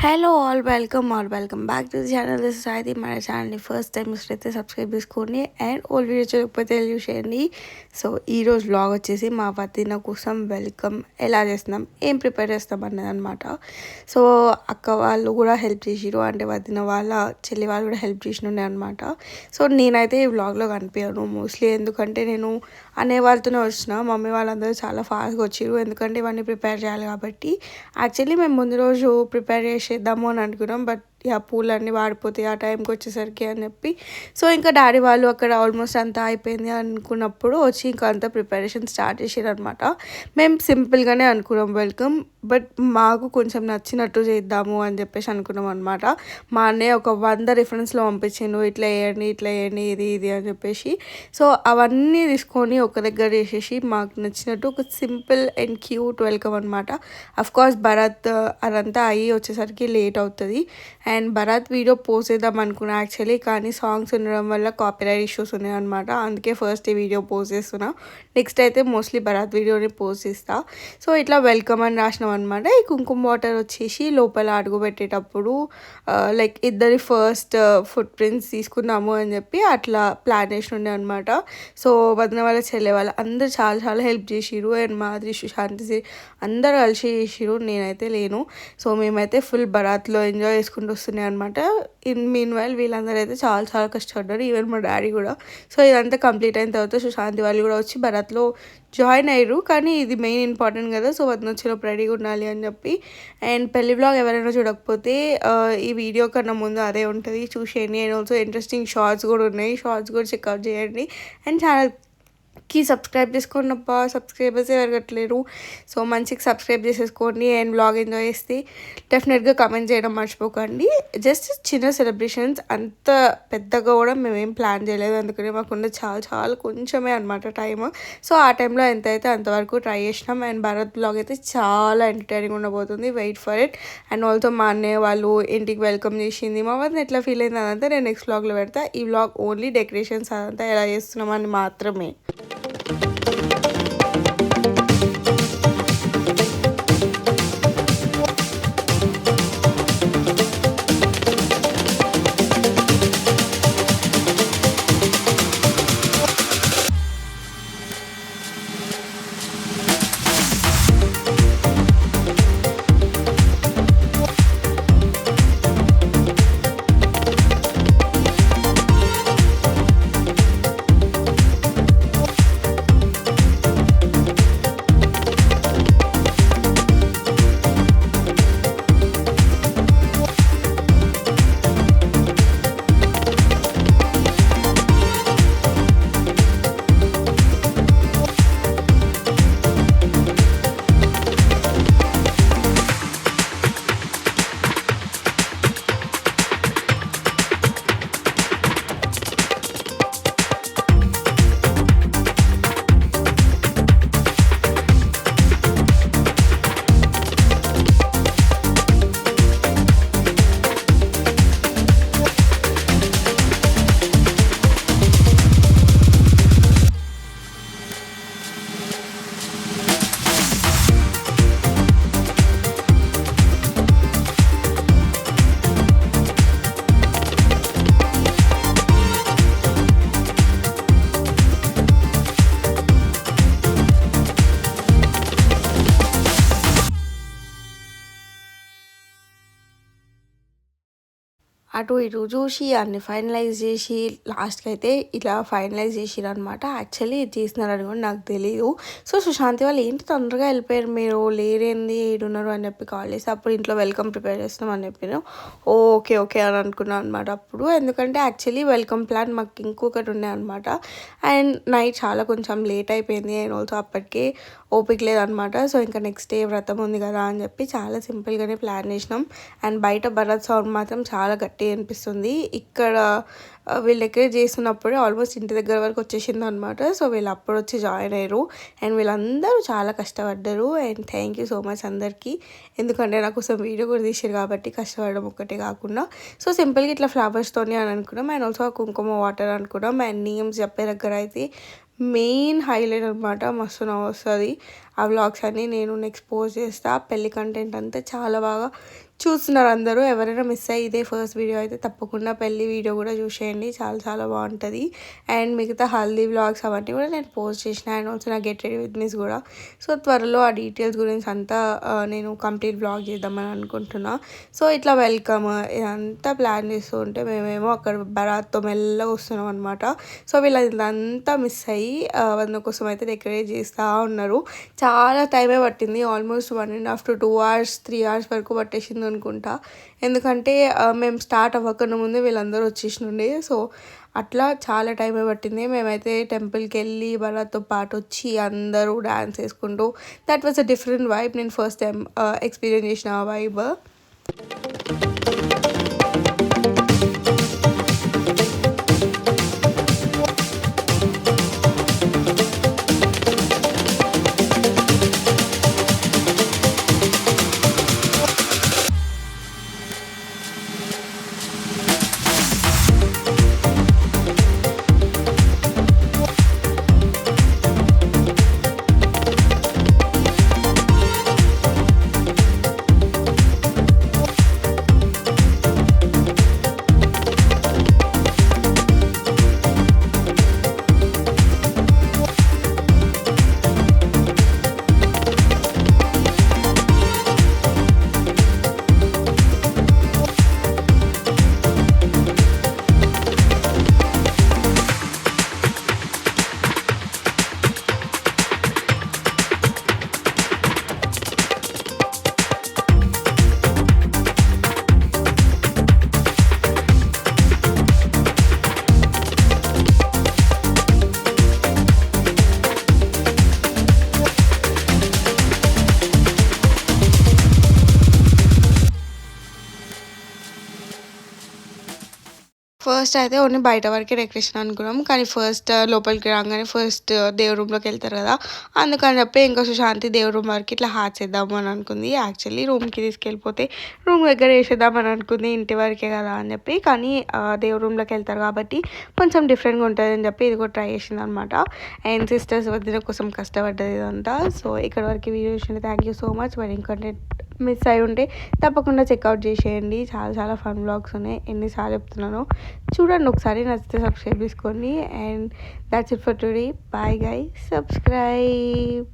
Hello welcome back to the channel. This is సాయిది. మన ఛానల్ని ఫస్ట్ టైం అయితే సబ్స్క్రైబ్ చేసుకోండి అండ్ ఓల్డ్ వీడియో చూడకపోతే చేయండి. సో ఈరోజు వ్లాగ్ వచ్చేసి మా వదిన కోసం వెల్కమ్ ఎలా చేస్తున్నాం, ఏం ప్రిపేర్ చేస్తాం అన్నది అనమాట. సో అక్క వాళ్ళు కూడా హెల్ప్ చేసిరు, అంటే వదిన వాళ్ళ చెల్లి వాళ్ళు కూడా హెల్ప్ చేసినుండే అనమాట. సో నేనైతే ఈ వ్లాగ్లో కనిపించాను మోస్ట్లీ, ఎందుకంటే నేను అనే వాళ్ళతోనే వచ్చిన. మమ్మీ వాళ్ళందరూ చాలా ఫాస్ట్గా వచ్చిరు, ఎందుకంటే ఇవన్నీ ప్రిపేర్ చేయాలి కాబట్టి. యాక్చువల్లీ మేము ముందు రోజు ప్రిపేర్ చేసేద్దాము అని అనుకున్నాం, బట్ పూలన్నీ వాడిపోతాయి ఆ టైంకి వచ్చేసరికి అని చెప్పి. సో ఇంకా డాడీ వాళ్ళు అక్కడ ఆల్మోస్ట్ అంతా అయిపోయింది అనుకున్నప్పుడు వచ్చి ఇంకా అంతా ప్రిపరేషన్ స్టార్ట్ చేసారు అనమాట. మేము సింపుల్గానే అనుకున్నాం వెల్కమ్, బట్ మాకు కొంచెం నచ్చినట్టు చేద్దాము అని చెప్పేసి అనుకున్నాం అనమాట. మా అన్నయ్య ఒక 100 రిఫరెన్స్లో పంపించిండు, ఇట్లా వేయండి ఇది అని చెప్పేసి. సో అవన్నీ తీసుకొని ఒక దగ్గర చేసేసి మాకు నచ్చినట్టు ఒక సింపుల్ అండ్ క్యూట్ వెల్కమ్ అనమాట. అఫ్కోర్స్ భరత్ అదంతా అయ్యి వచ్చేసరికి లేట్ అవుతుంది. అండ్ భరత్ వీడియో పోస్ట్ చేద్దాం అనుకున్నా యాక్చువల్లీ, కానీ సాంగ్స్ ఉండడం వల్ల కాపీరైట్ ఇష్యూస్ ఉన్నాయి అనమాట. అందుకే ఫస్ట్ ఈ వీడియో పోస్ట్ చేస్తున్నా. నెక్స్ట్ అయితే మోస్ట్లీ భరత్ వీడియోని పోస్ట్ చేస్తా. సో ఇట్లా వెల్కమ్ అని రాసినాం అనమాట. ఈ కుంకుమ వాటర్ వచ్చేసి లోపల అడుగు పెట్టేటప్పుడు లైక్ ఇద్దరి ఫస్ట్ ఫుట్ ప్రింట్స్ తీసుకున్నాము అని చెప్పి అట్లా ప్లాన్ చేసి ఉండే అనమాట. సో వదిన వాళ్ళ చెల్లె వాళ్ళు అందరూ చాలా చాలా హెల్ప్ చేసిరు. అండ్ మాదిరి సుశాంతి అందరూ కలిసి చేసిరు, నేనైతే లేను. సో మేమైతే ఫుల్ బరాత్లో ఎంజాయ్ చేసుకుంటూ వస్తున్నాయి అనమాట. మీన్ వైల్ వీళ్ళందరూ అయితే చాలా చాలా కష్టపడ్డారు, ఈవెన్ మా డాడీ కూడా. సో ఇదంతా కంప్లీట్ అయిన తర్వాత సుశాంతి వాళ్ళు కూడా వచ్చి బరాత్లో జాయిన్ అయ్యారు. కానీ ఇది మెయిన్ ఇంపార్టెంట్ కదా, సో వదిన వచ్చినప్పుడు రెడీగా ఉండాలి అని చెప్పి. అండ్ పెళ్లి బ్లాగ్ ఎవరైనా చూడకపోతే ఈ వీడియో కన్నా ముందు అదే ఉంటుంది, చూసేయండి. అండ్ ఆల్సో ఇంట్రెస్టింగ్ షార్ట్స్ కూడా ఉన్నాయి, షార్ట్స్ కూడా చెక్అవుట్ చేయండి. అండ్ ఛానల్కి సబ్స్క్రైబ్ చేసుకోండి అబ్బా, సబ్స్క్రైబర్స్ ఎవరు కట్టలేరు. సో మంచిగా సబ్స్క్రైబ్ చేసేసుకోండి అండ్ బ్లాగ్ ఎంజాయ్ చేస్తే డెఫినెట్గా కమెంట్ చేయడం మర్చిపోకండి. జస్ట్ చిన్న సెలబ్రేషన్స్, అంత పెద్దగా కూడా మేమేం ప్లాన్ చేయలేదు, అందుకని మాకుండా చాలా చాలా కొంచెమే అనమాట టైమ్. సో ఆ టైంలో ఎంత అయితే అంతవరకు ట్రై చేసినాం. అండ్ భారత్ బ్లాగ్ అయితే చాలా ఎంటర్టైనింగ్ ఉండబోతుంది, wait for it. And also మా అన్నయ్య వాళ్ళు ఇంటికి వెల్కమ్ చేసింది, మా వదిన ఎట్లా ఫీల్ అయింది అదంతా నేను నెక్స్ట్ బ్లాగ్లో పెడతా. ఈ బ్లాగ్ ఓన్లీ డెకరేషన్స్ అదంతా ఎలా చేస్తున్నామని మాత్రమే. అటు ఇటు చూసి అన్ని ఫైనలైజ్ చేసి లాస్ట్కి అయితే ఇట్లా ఫైనలైజ్ చేసిరు అనమాట. యాక్చువల్లీ ఇది చేసినారని కూడా నాకు తెలియదు. సో సుశాంతి వాళ్ళు ఏంటి తొందరగా వెళ్ళిపోయారు, మీరు లేరేంది ఏడున్నారు అని చెప్పి కాల్ చేసి అప్పుడు ఇంట్లో వెల్కమ్ ప్రిపేర్ చేస్తున్నాం అని చెప్పాను. ఓకే ఓకే అని అనుకున్నాను అనమాట అప్పుడు, ఎందుకంటే యాక్చువల్లీ వెల్కమ్ ప్లాన్ మాకు ఇంకొకటి ఉండే అనమాట. అండ్ నైట్ చాలా కొంచెం లేట్ అయిపోయింది, అండ్ ఆల్సో అప్పటికే ఓపిక లేదనమాట. సో ఇంకా నెక్స్ట్ డే వ్రతం ఉంది కదా అని చెప్పి చాలా సింపుల్గానే ప్లాన్ చేసినాం. అండ్ బయట భరత్ సౌండ్ మాత్రం చాలా గట్టిగా అనిపిస్తుంది. ఇక్కడ వీళ్ళు డెకరేట్ చేస్తున్నప్పుడే ఆల్మోస్ట్ ఇంటి దగ్గర వరకు వచ్చేసింది అనమాట. సో వీళ్ళు అప్పుడు వచ్చి జాయిన్ అయ్యారు. అండ్ వీళ్ళందరూ చాలా కష్టపడ్డారు. And thank you so much అందరికీ, ఎందుకంటే నా కోసం వీడియో కూడా తీసారు కాబట్టి కష్టపడడం ఒక్కటే కాకుండా. సో సింపుల్గా ఇట్లా ఫ్లవర్స్తోని అని అనుకున్నాం. అండ్ ఆల్సో కుంకుమ వాటర్ అనుకున్నాం. అండ్ నేమ్స్ చెప్పే దగ్గర అయితే మెయిన్ హైలైట్ అనమాట, మస్తు నవ్వు వస్తుంది. ఆ వ్లాగ్స్ అన్నీ నేను నెక్స్ట్ పోస్ట్ చేస్తా. పెళ్లి కంటెంట్ అంతా చాలా బాగా చూస్తున్నారు అందరూ. ఎవరైనా మిస్ అయ్యి ఇదే ఫస్ట్ వీడియో అయితే తప్పకుండా పెళ్లి వీడియో కూడా చూసేయండి. చాలా చాలా బాగుంటుంది. అండ్ మిగతా హల్దీ వ్లాగ్స్ అవన్నీ కూడా నేను పోస్ట్ చేసిన. అండ్ ఆల్సో నా గెట్ రెడీ విత్ మీస్ కూడా. సో త్వరలో ఆ డీటెయిల్స్ గురించి అంతా నేను కంప్లీట్ వ్లాగ్ చేద్దామని అనుకుంటున్నా. సో ఇట్లా వెల్కమ్ ఇదంతా ప్లాన్ చేస్తూ ఉంటే మేమేమో అక్కడ బరాత్తో మెల్లగా వస్తున్నాం అనమాట. సో వీళ్ళంతా మిస్ అయ్యి వాళ్ళ కోసం అయితే డెకరేట్ చేస్తూ ఉన్నారు. చాలా టైమే పట్టింది. ఆల్మోస్ట్ 1.5 to 2 hours 3 hours వరకు పట్టేసింది అనుకుంటా. ఎందుకంటే మేము స్టార్ట్ అవ్వకుండా ముందే వీళ్ళందరూ వచ్చేసినుండే. సో అట్లా చాలా టైమే పట్టింది. మేమైతే టెంపుల్కి వెళ్ళి వాళ్ళతో పాటు వచ్చి అందరూ డ్యాన్స్ వేసుకుంటూ that was a different vibe. నేను ఫస్ట్ టైం ఎక్స్పీరియన్స్ చేసిన ఆ వైబ్. ఫస్ట్ అయితే ఓన్లీ బయట వరకే డెకరేషన్ అనుకున్నాం. కానీ ఫస్ట్ లోపలికి రాగానే ఫస్ట్ దేవుడి రూమ్లోకి వెళ్తారు కదా, అందుకని చెప్పి ఇంకా సుశాంతి దేవుడి రూమ్ వరకు ఇట్లా చేద్దాము అని అనుకుంది. యాక్చువల్లీ రూమ్కి తీసుకెళ్ళిపోతే రూమ్ దగ్గర వేసేద్దామని అనుకుంది, ఇంటి వరకే కదా అని చెప్పి. కానీ దేవుడి రూమ్లోకి వెళ్తారు కాబట్టి కొంచెం డిఫరెంట్గా ఉంటుంది అని చెప్పి ఇది కూడా ట్రై చేసింది అనమాట. అండ్ సిస్టర్స్ వదిన కోసం కష్టపడ్డది ఇదంతా. సో ఇక్కడ వరకు వీడియో చూసింది. Thank you so much. మరి ఇంకంటెంట్ మిస్ అయి ఉంటే తప్పకుండా చెక్అవుట్ చేసేయండి. చాలా చాలా ఫన్ వ్లాగ్స్ ఉన్నాయి. ఎన్నిసార్లు చెప్తున్నాను చూడండి ఒకసారి. నచ్చితే సబ్స్క్రైబ్ చేసుకోండి. And that's it for today. Bye guys. Subscribe.